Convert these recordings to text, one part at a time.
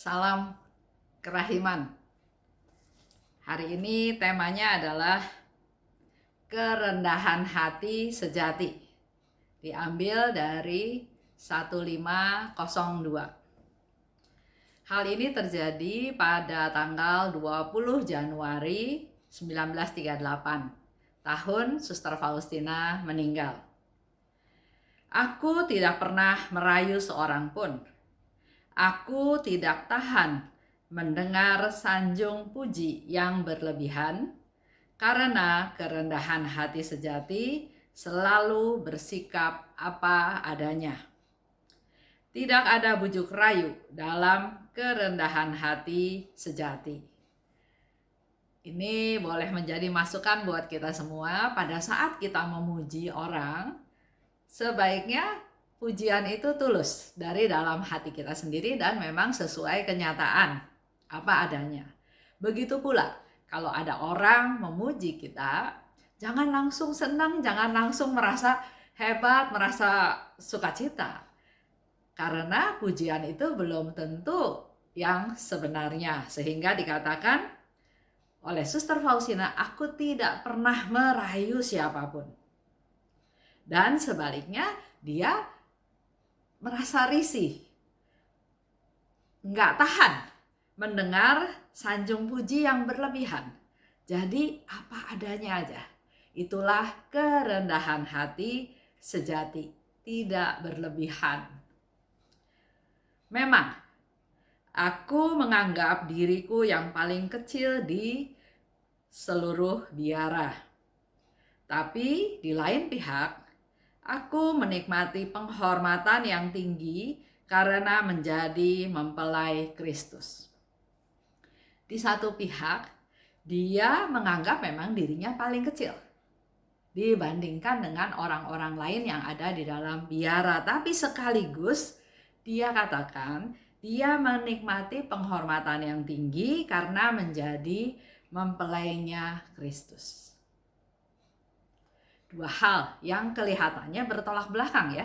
Salam kerahiman. Hari ini temanya adalah kerendahan hati sejati. Diambil dari 1502. Hal ini terjadi pada tanggal 20 Januari 1938. Tahun Suster Faustina meninggal. Aku tidak pernah merayu seorang pun. Aku tidak tahan mendengar sanjung puji yang berlebihan, karena kerendahan hati sejati selalu bersikap apa adanya. Tidak ada bujuk rayu dalam kerendahan hati sejati. Ini boleh menjadi masukan buat kita semua. Pada saat kita memuji orang, sebaiknya pujian itu tulus dari dalam hati kita sendiri dan memang sesuai kenyataan apa adanya. Begitu pula kalau ada orang memuji kita, jangan langsung senang, jangan langsung merasa hebat, merasa sukacita. Karena pujian itu belum tentu yang sebenarnya. Sehingga dikatakan oleh Suster Faustina, aku tidak pernah merayu siapapun. Dan sebaliknya, dia merasa risih, nggak tahan mendengar sanjung puji yang berlebihan. Jadi apa adanya aja. Itulah kerendahan hati sejati, tidak berlebihan. Memang aku menganggap diriku yang paling kecil di seluruh biara. Tapi di lain pihak, aku menikmati penghormatan yang tinggi karena menjadi mempelai Kristus. Di satu pihak, dia menganggap memang dirinya paling kecil dibandingkan dengan orang-orang lain yang ada di dalam biara. Tapi sekaligus dia katakan dia menikmati penghormatan yang tinggi karena menjadi mempelainya Kristus. Dua hal yang kelihatannya bertolak belakang ya.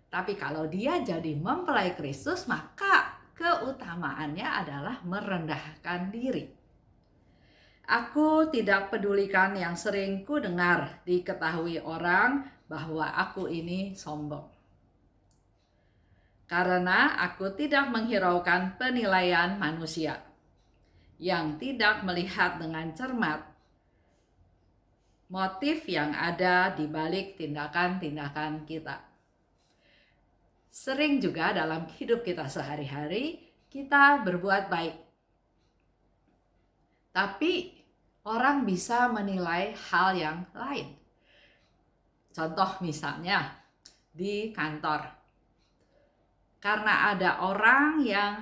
Tapi kalau dia jadi mempelai Kristus, maka keutamaannya adalah merendahkan diri. Aku tidak pedulikan yang sering ku dengar diketahui orang bahwa aku ini sombong. Karena aku tidak menghiraukan penilaian manusia yang tidak melihat dengan cermat motif yang ada di balik tindakan-tindakan kita. Sering juga dalam hidup kita sehari-hari, kita berbuat baik. Tapi orang bisa menilai hal yang lain. Contoh misalnya di kantor. Karena ada orang yang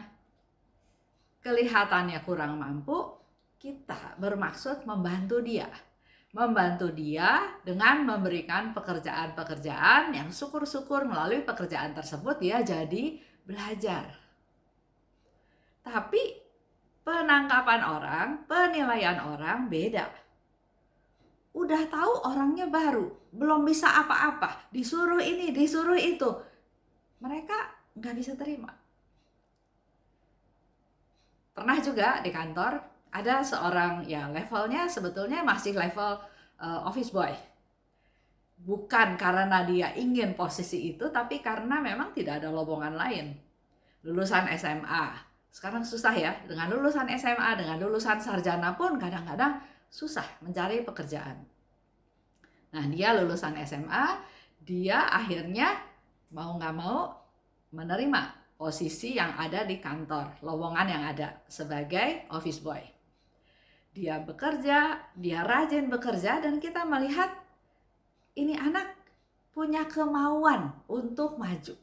kelihatannya kurang mampu, kita bermaksud membantu dia. Membantu dia dengan memberikan pekerjaan-pekerjaan yang syukur-syukur melalui pekerjaan tersebut dia jadi belajar. Tapi penangkapan orang, penilaian orang beda. Udah tahu orangnya baru, belum bisa apa-apa, disuruh ini, disuruh itu. Mereka nggak bisa terima. Pernah juga di kantor, ada seorang ya levelnya sebetulnya masih level office boy. Bukan karena dia ingin posisi itu, tapi karena memang tidak ada lowongan lain. Lulusan SMA. Sekarang susah ya, dengan lulusan SMA, dengan lulusan sarjana pun kadang-kadang susah mencari pekerjaan. Nah, dia lulusan SMA, dia akhirnya mau nggak mau menerima posisi yang ada di kantor, lowongan yang ada sebagai office boy. Dia bekerja, dia rajin bekerja, dan kita melihat ini anak punya kemauan untuk maju.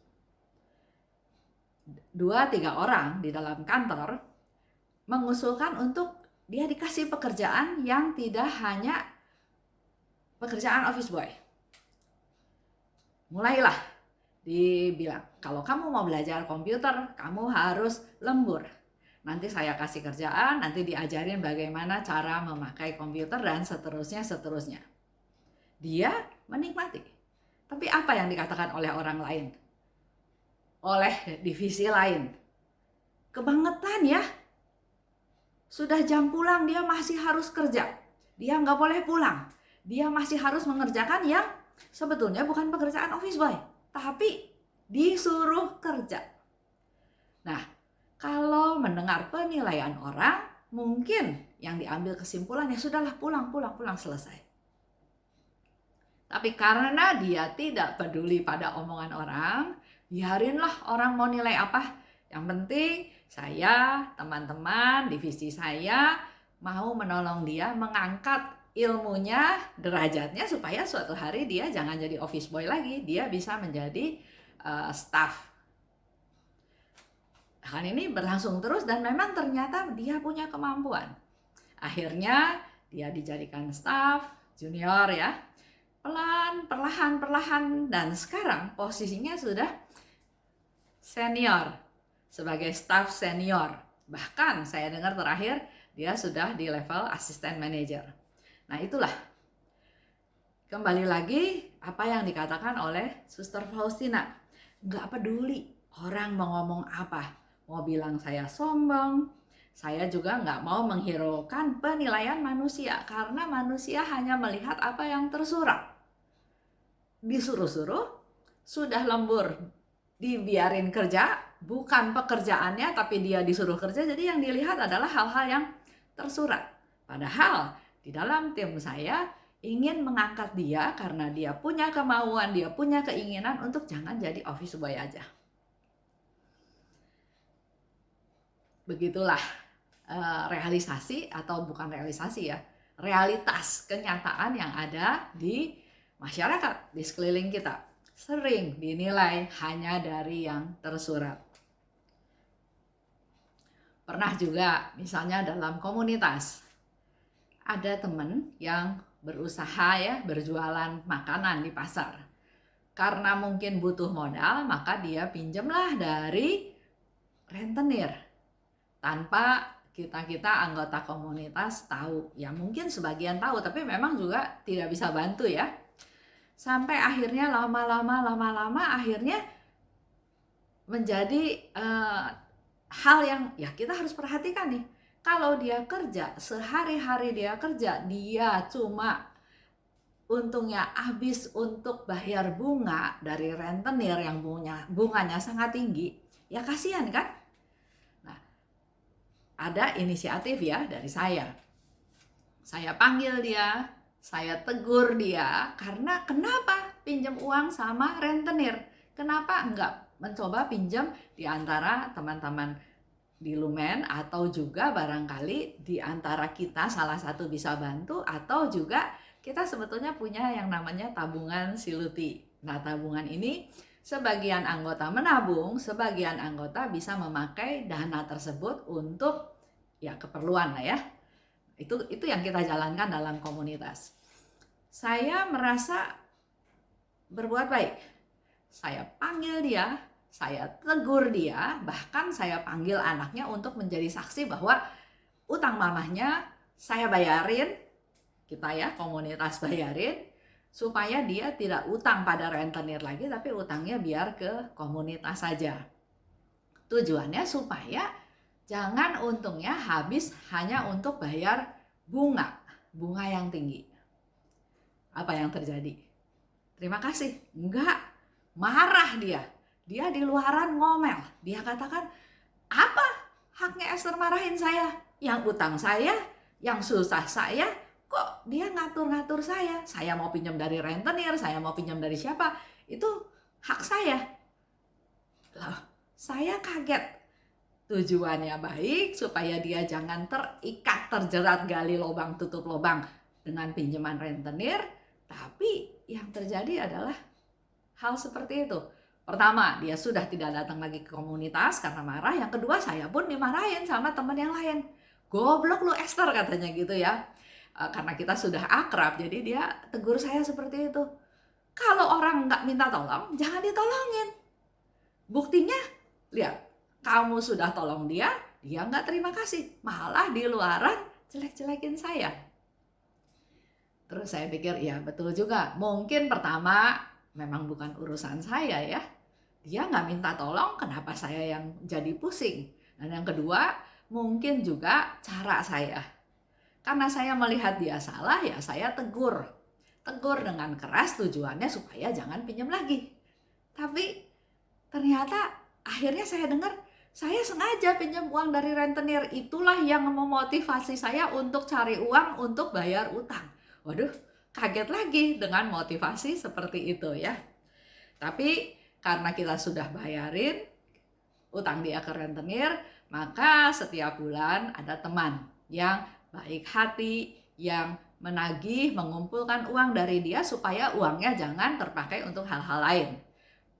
2-3 orang di dalam kantor mengusulkan untuk dia dikasih pekerjaan yang tidak hanya pekerjaan office boy. Mulailah dibilang, kalau kamu mau belajar komputer, kamu harus lembur. Nanti saya kasih kerjaan, nanti diajarin bagaimana cara memakai komputer dan seterusnya. Dia menikmati. Tapi apa yang dikatakan oleh orang lain? Oleh divisi lain. kebangetan ya. Sudah jam pulang dia masih harus kerja. Dia nggak boleh pulang. Dia masih harus mengerjakan yang sebetulnya bukan pekerjaan office boy, tapi disuruh kerja. Nah, kalau mendengar penilaian orang, mungkin yang diambil kesimpulan ya sudahlah pulang, selesai. Tapi karena dia tidak peduli pada omongan orang, biarinlah orang mau nilai apa. Yang penting saya, teman-teman, divisi saya mau menolong dia mengangkat ilmunya, derajatnya supaya suatu hari dia jangan jadi office boy lagi, dia bisa menjadi staff. Hal ini berlangsung terus dan memang ternyata dia punya kemampuan. Akhirnya dia dijadikan staff junior ya. Perlahan, dan sekarang posisinya sudah senior, sebagai staff senior. Bahkan saya dengar terakhir dia sudah di level asisten manager. Nah itulah, kembali lagi apa yang dikatakan oleh Suster Faustina. Nggak peduli orang mau ngomong apa, mau bilang saya sombong, saya juga nggak mau menghiraukan penilaian manusia, karena manusia hanya melihat apa yang tersurat. Disuruh-suruh, sudah lembur, dibiarin kerja, bukan pekerjaannya tapi dia disuruh kerja, jadi yang dilihat adalah hal-hal yang tersurat. Padahal di dalam tim saya ingin mengangkat dia karena dia punya kemauan, dia punya keinginan untuk jangan jadi office boy aja. Begitulah realisasi atau bukan realisasi ya, realitas kenyataan yang ada di masyarakat di sekeliling kita. Sering dinilai hanya dari yang tersurat. Pernah juga misalnya dalam komunitas, ada teman yang berusaha ya berjualan makanan di pasar. Karena mungkin butuh modal, maka dia pinjamlah dari rentenir. Tanpa kita anggota komunitas tahu. Ya mungkin sebagian tahu, tapi memang juga tidak bisa bantu ya. Sampai akhirnya lama-lama akhirnya menjadi hal yang ya kita harus perhatikan nih. Kalau dia kerja, sehari-hari dia kerja, dia cuma untungnya habis untuk bayar bunga dari rentenir yang bunganya sangat tinggi, ya kasihan kan? Nah, ada inisiatif ya dari saya. Saya panggil dia, saya tegur dia, karena kenapa pinjam uang sama rentenir? Kenapa enggak mencoba pinjam di antara teman-teman di Lumen, atau juga barangkali di antara kita salah satu bisa bantu, atau juga kita sebetulnya punya yang namanya tabungan Siluti. Nah, tabungan ini sebagian anggota menabung, sebagian anggota bisa memakai dana tersebut untuk ya keperluan lah ya. Itu yang kita jalankan dalam komunitas. Saya merasa berbuat baik. Saya panggil dia, saya tegur dia, bahkan saya panggil anaknya untuk menjadi saksi bahwa utang mamahnya saya bayarin, kita ya komunitas bayarin, supaya dia tidak utang pada rentenir lagi, tapi utangnya biar ke komunitas saja. Tujuannya supaya jangan untungnya habis hanya untuk bayar bunga yang tinggi. Apa yang terjadi? Terima kasih. Enggak, marah dia. Dia di luaran ngomel. Dia katakan, apa haknya Esther marahin saya? Yang utang saya, yang susah saya, kok dia ngatur-ngatur saya? Saya mau pinjam dari rentenir, saya mau pinjam dari siapa? Itu hak saya. Loh, saya kaget. Tujuannya baik supaya dia jangan terikat, terjerat, gali lubang, tutup lubang dengan pinjaman rentenir. Tapi yang terjadi adalah hal seperti itu. Pertama, dia sudah tidak datang lagi ke komunitas karena marah. Yang kedua, saya pun dimarahin sama teman yang lain. Goblok lu Esther, katanya gitu ya. Karena kita sudah akrab, jadi dia tegur saya seperti itu. Kalau orang nggak minta tolong, jangan ditolongin. Buktinya, lihat, kamu sudah tolong dia nggak terima kasih. Malah di luaran jelek-jelekin saya. Terus saya pikir, ya betul juga. Mungkin pertama memang bukan urusan saya ya. Dia nggak minta tolong, kenapa saya yang jadi pusing? Dan yang kedua, mungkin juga cara saya. Karena saya melihat dia salah, ya saya tegur. Tegur dengan keras, tujuannya supaya jangan pinjam lagi. Tapi ternyata akhirnya saya dengar, saya sengaja pinjam uang dari rentenir. Itulah yang memotivasi saya untuk cari uang untuk bayar utang. Waduh, kaget lagi dengan motivasi seperti itu ya. Tapi karena kita sudah bayarin utang dia ke rentenir, maka setiap bulan ada teman yang baik hati, yang menagih, mengumpulkan uang dari dia supaya uangnya jangan terpakai untuk hal-hal lain.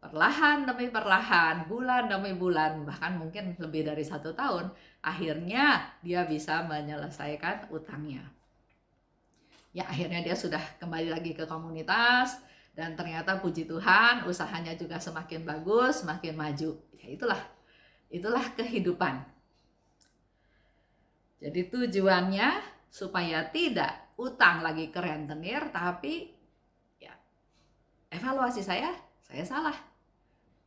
Perlahan demi perlahan, bulan demi bulan, bahkan mungkin lebih dari 1 tahun, akhirnya dia bisa menyelesaikan utangnya. Ya, akhirnya dia sudah kembali lagi ke komunitas, dan ternyata puji Tuhan usahanya juga semakin bagus, semakin maju. Ya itulah kehidupan. Jadi tujuannya supaya tidak utang lagi ke rentenir, tapi ya evaluasi saya salah.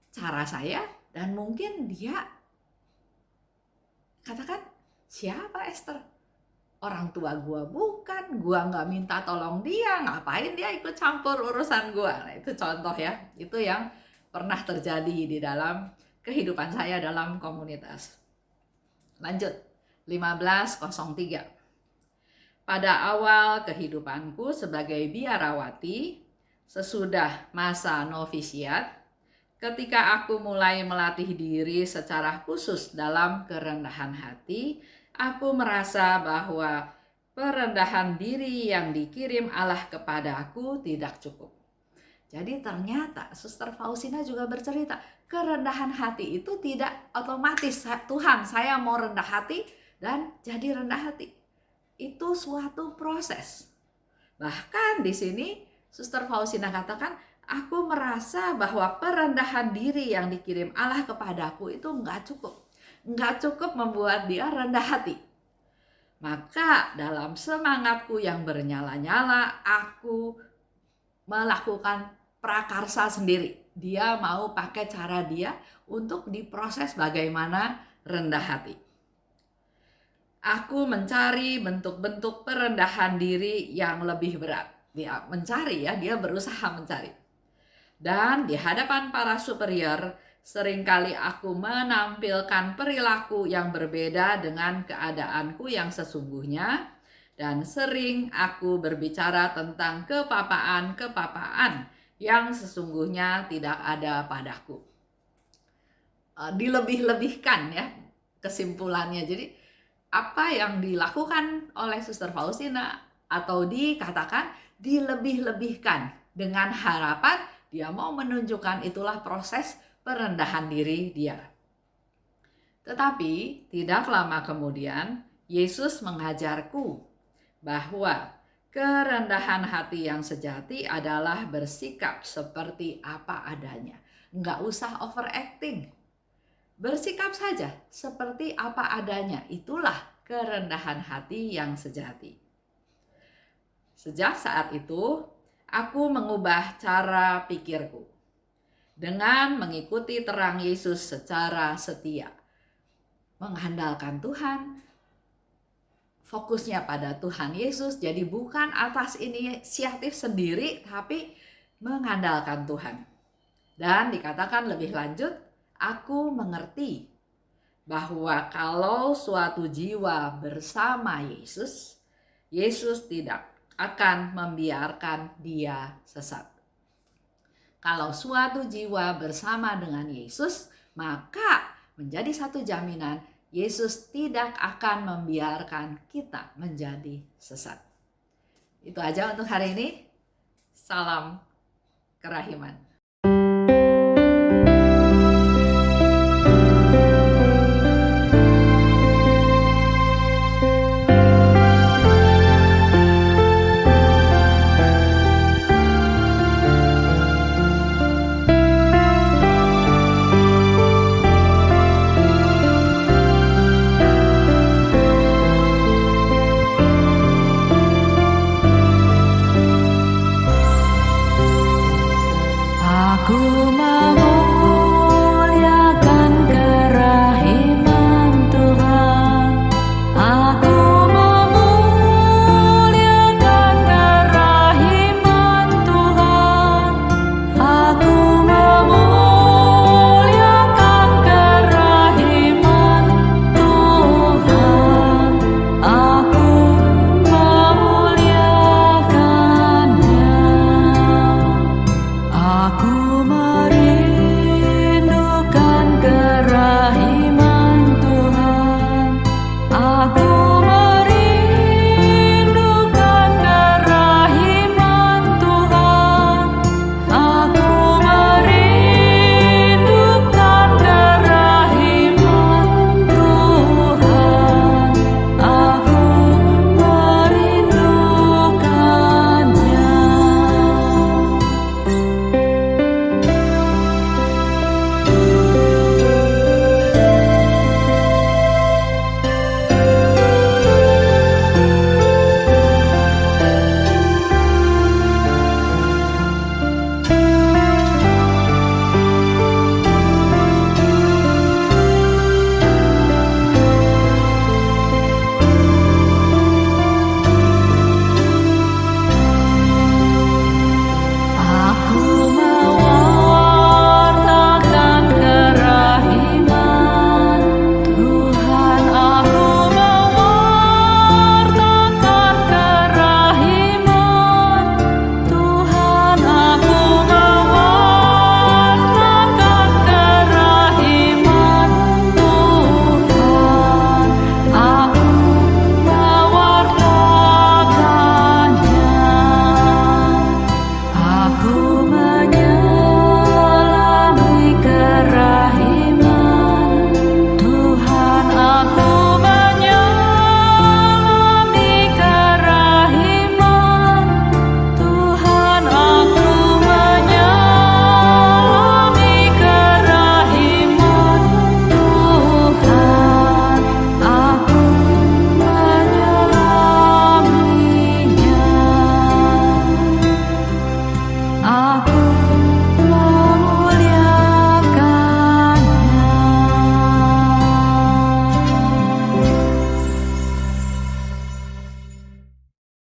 Cara saya, dan mungkin dia katakan, siapa Esther? Orang tua gua bukan, gua nggak minta tolong dia, ngapain dia ikut campur urusan gua? Nah, itu contoh ya, itu yang pernah terjadi di dalam kehidupan saya dalam komunitas. Lanjut, 1503. Pada awal kehidupanku sebagai biarawati, sesudah masa novisiat, ketika aku mulai melatih diri secara khusus dalam kerendahan hati, aku merasa bahwa perendahan diri yang dikirim Allah kepadaku tidak cukup. Jadi ternyata Suster Faustina juga bercerita, kerendahan hati itu tidak otomatis, Tuhan saya mau rendah hati dan jadi rendah hati. Itu suatu proses. Bahkan di sini Suster Faustina katakan, aku merasa bahwa perendahan diri yang dikirim Allah kepadaku itu enggak cukup. Enggak cukup membuat dia rendah hati. Maka dalam semangatku yang bernyala-nyala, aku melakukan prakarsa sendiri. Dia mau pakai cara dia untuk diproses bagaimana rendah hati. Aku mencari bentuk-bentuk perendahan diri yang lebih berat. Dia mencari ya, dia berusaha mencari. Dan di hadapan para superior, seringkali aku menampilkan perilaku yang berbeda dengan keadaanku yang sesungguhnya, dan sering aku berbicara tentang kepapaan-kepapaan yang sesungguhnya tidak ada padaku. Dilebih-lebihkan ya kesimpulannya. Jadi apa yang dilakukan oleh Suster Faustina atau dikatakan dilebih-lebihkan dengan harapan dia mau menunjukkan itulah proses perendahan diri dia. Tetapi tidak lama kemudian Yesus mengajarku bahwa kerendahan hati yang sejati adalah bersikap seperti apa adanya. Nggak usah overacting. Bersikap saja seperti apa adanya. Itulah kerendahan hati yang sejati. Sejak saat itu, aku mengubah cara pikirku dengan mengikuti terang Yesus secara setia. Mengandalkan Tuhan, fokusnya pada Tuhan Yesus, jadi bukan atas inisiatif sendiri, tapi mengandalkan Tuhan. Dan dikatakan lebih lanjut, aku mengerti bahwa kalau suatu jiwa bersama Yesus, Yesus tidak akan membiarkan dia sesat. Kalau suatu jiwa bersama dengan Yesus, maka menjadi satu jaminan, Yesus tidak akan membiarkan kita menjadi sesat. Itu aja untuk hari ini. Salam kerahiman.